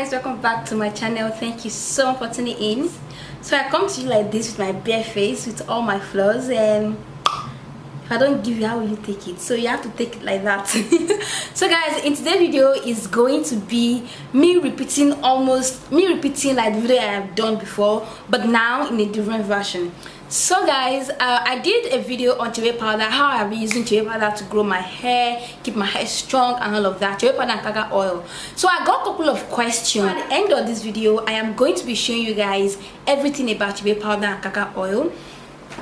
guys, welcome back to my channel. Thank you so much for tuning in. So I come to you like this with my bare face, with all my flaws, and if I don't give you, how will you take it? So you have to take it like that. So guys, in today's video is going to be me repeating like the video I have done before, but now in a different version. So guys, I did a video on Chebe powder, how I've been using Chebe powder to grow my hair, keep my hair strong and all of that. Chebe powder and Karkar oil. So I got a couple of questions. At the end of this video, I am going to be showing you guys everything about Chebe powder and Karkar oil.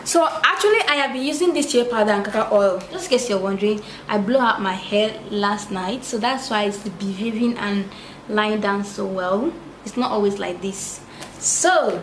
So actually, I have been using this Chebe powder and Karkar oil. Just in case you're wondering, I blew out my hair last night, so that's why it's behaving and lying down so well. It's not always like this. So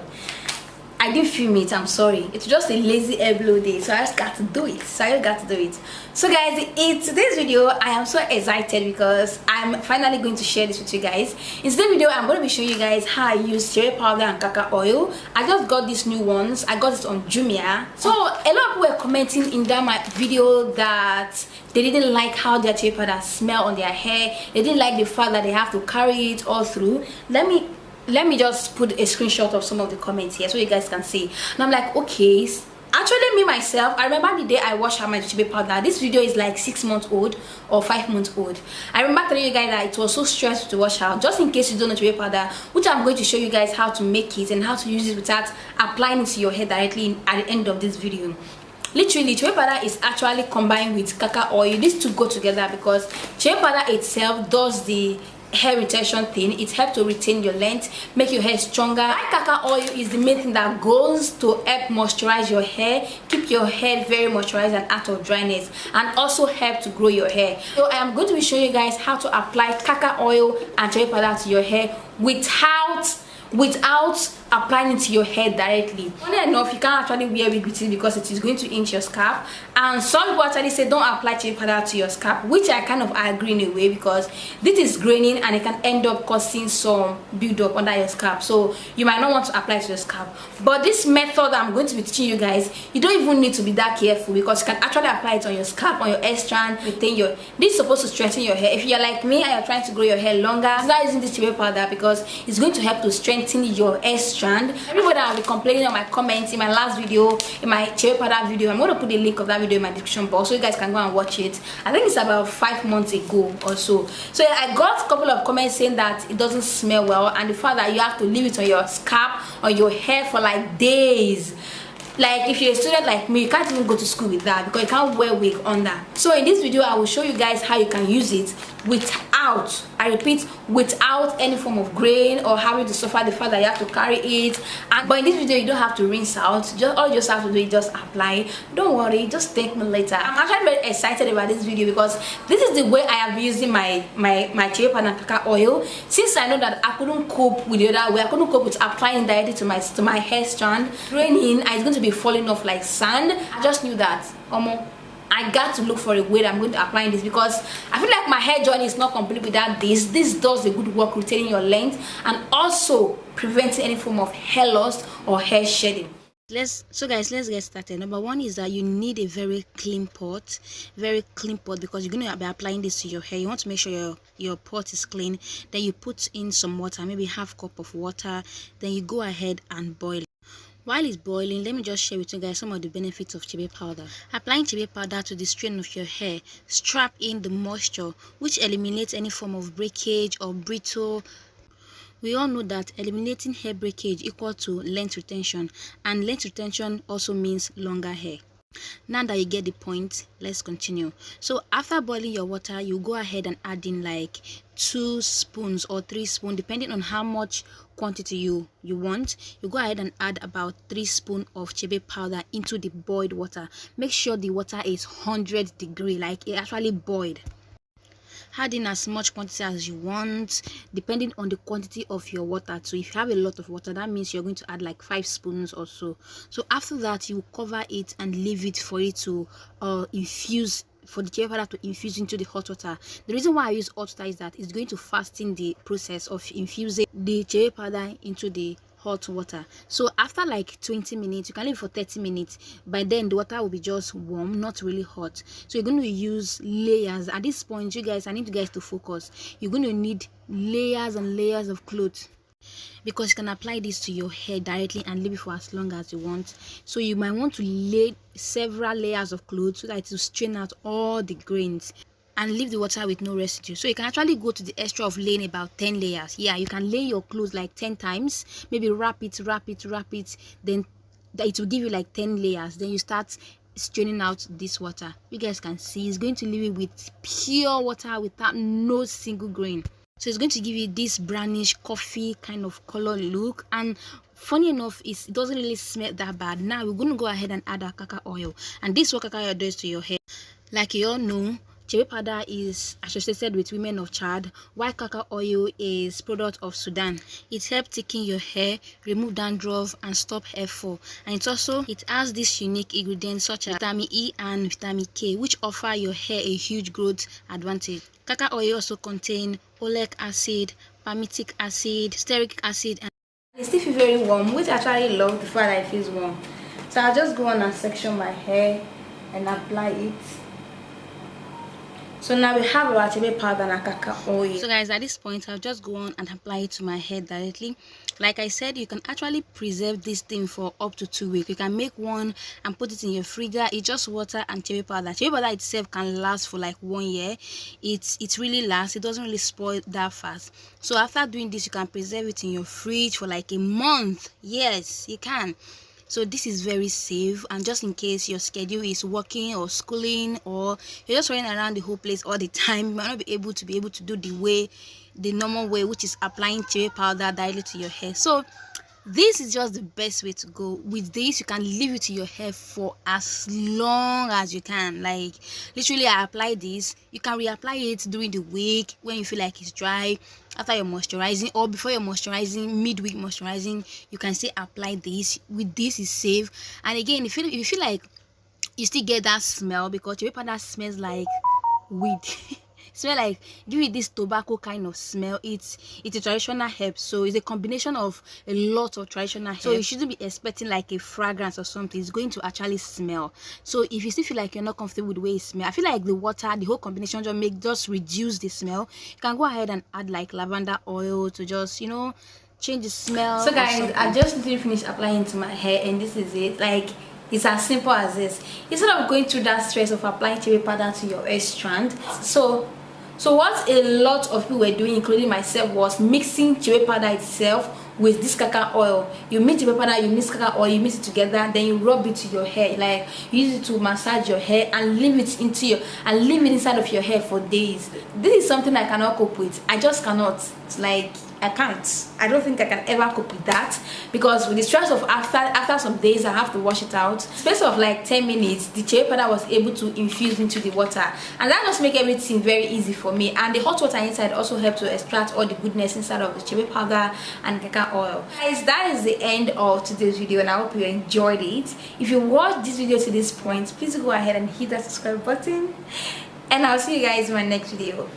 I didn't film it, I'm sorry. It's just a lazy hair blow day, so I just got to do it. So guys, in today's video, I am so excited because I'm finally going to share this with you guys. In today's video, I'm going to be showing you guys how I use Chebe powder and Karkar oil. I just got these new ones. I got it on Jumia. So a lot of people were commenting in that my video that they didn't like how their Chebe powder smell on their hair. They didn't like the fact that they have to carry it all through. Let me just put a screenshot of some of the comments here so you guys can see. And I'm like, okay, actually me myself, I remember the day I washed out my Chebe powder. This video is like 6 months old or 5 months old. I remember telling you guys that it was so stressful to wash out. Just in case you don't know Chebe powder, which I'm going to show you guys how to make it and how to use it without applying it to your hair directly at the end of this video. Literally, Chebe powder is actually combined with Karkar oil. These two go together because Chebe powder itself does the hair retention thing. It helps to retain your length, make your hair stronger. Karkar oil is the main thing that goes to help moisturize your hair, keep your hair very moisturized and out of dryness, and also help to grow your hair. So I am going to be showing you guys how to apply Karkar oil and Chebe powder to your hair without applying it to your hair directly. Funny enough, you can't actually wear wig with it because it is going to inch your scalp, and some people actually say don't apply Chebe powder to your scalp, which I kind of agree in a way because this is graining and it can end up causing some build-up under your scalp, so you might not want to apply to your scalp. But this method I'm going to be teaching you guys, you don't even need to be that careful because you can actually apply it on your scalp, on your hair strand, retain your. This is supposed to strengthen your hair. If you're like me and you're trying to grow your hair longer, I'm not using this Chebe powder because it's going to help to strengthen your hair strand. Everybody will be complaining on my comments in my last video, in my Chebe powder video. I'm going to put the link of that video in my description box so you guys can go and watch it. I think it's about 5 months ago or so. So yeah, I got a couple of comments saying that it doesn't smell well, and the fact that you have to leave it on your scalp or your hair for like days. Like if you're a student like me, you can't even go to school with that because you can't wear wig on that. So in this video, I will show you guys how you can use it without, I repeat, without any form of grain or having to suffer the fact that you have to carry it. But in this video, you don't have to rinse out. All you just have to do is just apply. Don't worry, just thank me later. I'm actually very excited about this video because this is the way I have been using my Chebe powder and Karkar oil. Since I know that I couldn't cope with the other way, I couldn't cope with applying directly to my hair strand, draining, and it's going to be falling off like sand. I just knew that I got to look for a way that I'm going to apply this because I feel like my hair journey is not complete without this. This does a good work retaining your length and also preventing any form of hair loss or hair shedding. So guys, let's get started. Number one is that you need a very clean pot because you're going to be applying this to your hair. You want to make sure your pot is clean. Then you put in some water, maybe half cup of water. Then you go ahead and boil it. While it's boiling, let me just share with you guys some of the benefits of Chebe powder. Applying Chebe powder to the strand of your hair trap in the moisture, which eliminates any form of breakage or brittle. We all know that eliminating hair breakage equal to length retention, and length retention also means longer hair. Now that you get the point, let's continue. So after boiling your water, you go ahead and add in like 2 spoons or 3 spoons depending on how much quantity you want. You go ahead and add about 3 spoons of Chebe powder into the boiled water. Make sure the water is 100 degrees, like it actually boiled. Add in as much quantity as you want depending on the quantity of your water. So if you have a lot of water, that means you're going to add like 5 spoons or so. So after that, you cover it and leave it for it to infuse, for the Chebe powder to infuse into the hot water. The reason why I use hot water is that it's going to fasten the process of infusing the Chebe powder into the hot water. So after like 20 minutes, you can leave it for 30 minutes. By then the water will be just warm, not really hot. So you're going to use layers. At this point, you guys, I need you guys to focus. You're going to need layers and layers of clothes, because you can apply this to your hair directly and leave it for as long as you want. So you might want to lay several layers of clothes so that it will strain out all the grains and leave the water with no residue. So you can actually go to the extra of laying about 10 layers. Yeah, you can lay your clothes like 10 times, maybe wrap it, then it will give you like 10 layers. Then you start straining out this water. You guys can see it's going to leave it with pure water without no single grain. So it's going to give you this brownish coffee kind of color look, and funny enough, it doesn't really smell that bad. Now we're going to go ahead and add our kaka oil, and this is what kaka oil does to your hair. Like you all know, Chebe powder is associated with women of Chad, while kaka oil is product of Sudan. It helps thicken your hair, remove dandruff, and stop hair fall. And it has this unique ingredients such as vitamin E and vitamin K, which offer your hair a huge growth advantage. Kaka oil also contains oleic acid, palmitic acid, stearic acid, and it still feels very warm, which I actually love the fact that it feels warm. So I'll just go on and section my hair and apply it. So now we have our chebe powder and kaka oil. So guys, at this point I'll just go on and apply it to my hair directly. Like I said, you can actually preserve this thing for up to 2 weeks. You can make one and put it in your freezer. It's just water and chebe powder. Chebe powder itself can last for like 1 year. It really lasts. It doesn't really spoil that fast. So after doing this, you can preserve it in your fridge for like a month. Yes, you can. So this is very safe, and just in case your schedule is working or schooling, or you're just running around the whole place all the time, you might not be able to do the normal way, which is applying chebe powder directly to your hair. So this is just the best way to go. With this, you can leave it to your hair for as long as you can. Like literally, I apply this, you can reapply it during the week when you feel like it's dry, after you're moisturizing, or before you're moisturizing, midweek moisturizing. You can say apply this. With this is safe. And again, if you feel like you still get that smell, because your powder smells like weed. Smell like, give it this tobacco kind of smell. It's a traditional herb, so it's a combination of a lot of traditional herbs. So you shouldn't be expecting like a fragrance or something. It's going to actually smell. So if you still feel like you're not comfortable with the way it smells, I feel like the water, the whole combination just reduce the smell. You can go ahead and add like lavender oil to just, you know, change the smell. So guys, I just literally finished applying to my hair, and this is it. Like, it's as simple as this. Instead of going through that stress of applying chebe powder to your hair strand, so what a lot of people were doing, including myself, was mixing chebe powder itself with this kaka oil. You mix chebe powder, you mix kaka oil, you mix it together, then you rub it to your hair. Like, you use it to massage your hair and leave it inside of your hair for days. This is something I cannot cope with. I just cannot. It's like, I can't. I don't think I can ever cope with that, because with the stress of after some days I have to wash it out. Space of like 10 minutes, the chebe powder was able to infuse into the water, and that just make everything very easy for me. And the hot water inside also helped to extract all the goodness inside of the chebe powder and kaka oil. Guys, that is the end of today's video, and I hope you enjoyed it. If you watched this video to this point, please go ahead and hit that subscribe button, and I'll see you guys in my next video.